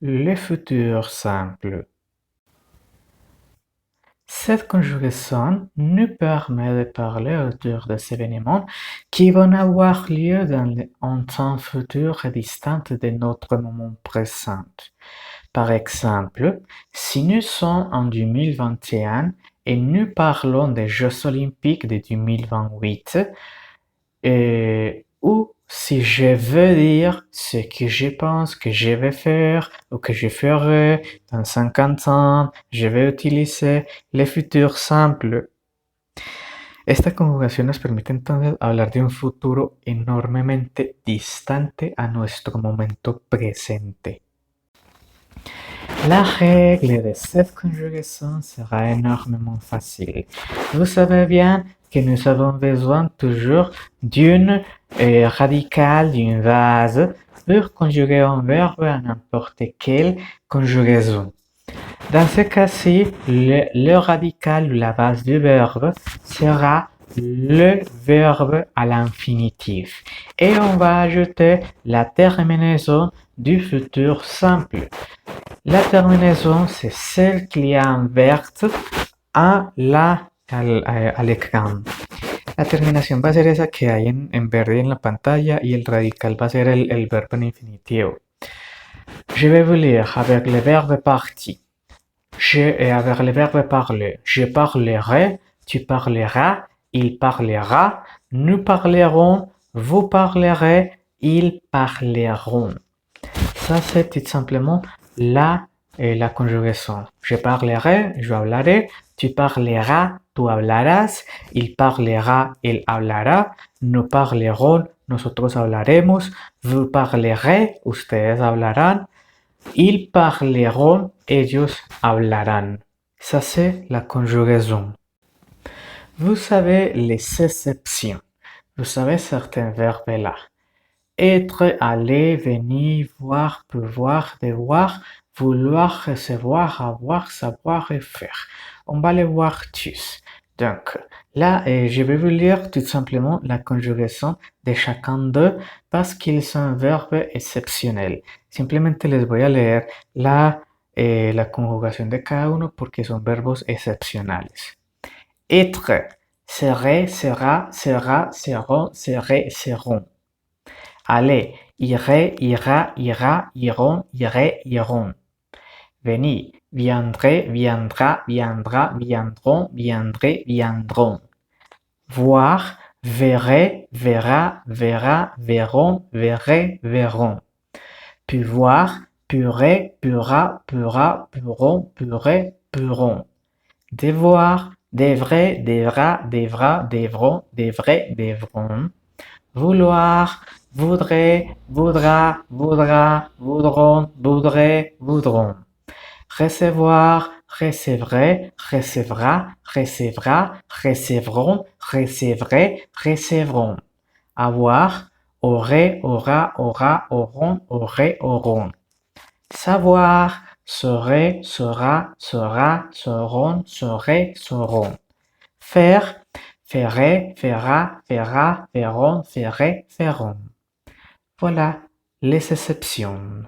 Le futur simple. Cette conjugaison nous permet de parler autour des événements qui vont avoir lieu en temps futur et distant de notre moment présent. Par exemple, si nous sommes en 2021 et nous parlons des Jeux olympiques de 2028, ou si je veux dire ce que je pense que je vais faire ou que je ferai dans 50 ans, je vais utiliser le futur simple. Esta conjugación nos permite entonces hablar de un futuro enormemente distante a nuestro momento presente. La règle de cette conjugaison sera énormément facile. Vous savez bien que nous avons besoin toujours d'une radicale d'une base pour conjuguer un verbe à n'importe quelle conjugaison. Dans ce cas-ci, le radical ou la base du verbe sera le verbe à l'infinitif. Et on va ajouter la terminaison du futur simple. La terminaison, c'est celle qu'il y a en verte à l'écran. La terminación va a ser esa que hay en verde en la pantalla y el radical va a ser el verbo en infinitivo. Je vais vous lire avec le verbe parti. Avec le verbe parler. Je parlerai, tu parleras, il parlera, nous parlerons, vous parlerez, ils parleront. Ça, c'est tout simplement la conjugaison. Je parlerai, je hablaré, tu parleras, tú hablarás, il parlera, él hablará, nous parlerons, nosotros hablaremos, vous parlerez, ustedes hablarán, ils parleront, ellos hablarán. Ça, c'est la conjugaison. Vous savez les exceptions. Vous savez certains verbes là. Être, aller, venir, voir, pouvoir, devoir, vouloir, recevoir, avoir, savoir et faire. On va les voir tous. Donc, là, je vais vous lire tout simplement la conjugación de chacun d'eux parce qu'ils sont verbes exceptionnels. Simplemente les voy a leer la conjugación de cada uno porque son verbos excepcionales. Être, serait, sera, sera, seront, seraient, seront. Aller, irai, ira, ira, iront, irait, iront. Venir, viendrait, viendra, viendra, viendront, viendrait, viendront. Voir, verrait, verra, verra, verront, verrait, verront. Pouvoir, pourrait, pourra, pourra, pourront, pourrait, pourront. Devoir, devrait, devra, devra, devront, devrait, devront. Vouloir, voudrait, voudra, voudra, voudront, voudrait, voudront. Recevoir, recevrait, recevra, recevra, recevront, recevrait, recevront. Avoir, aurait, aura, aura, auront, aurait, auront. Savoir, saurait, saura, saura, sauront, saurait, sauront. Faire, ferait, fera, fera, feront, ferait, feront. Voilà les exceptions.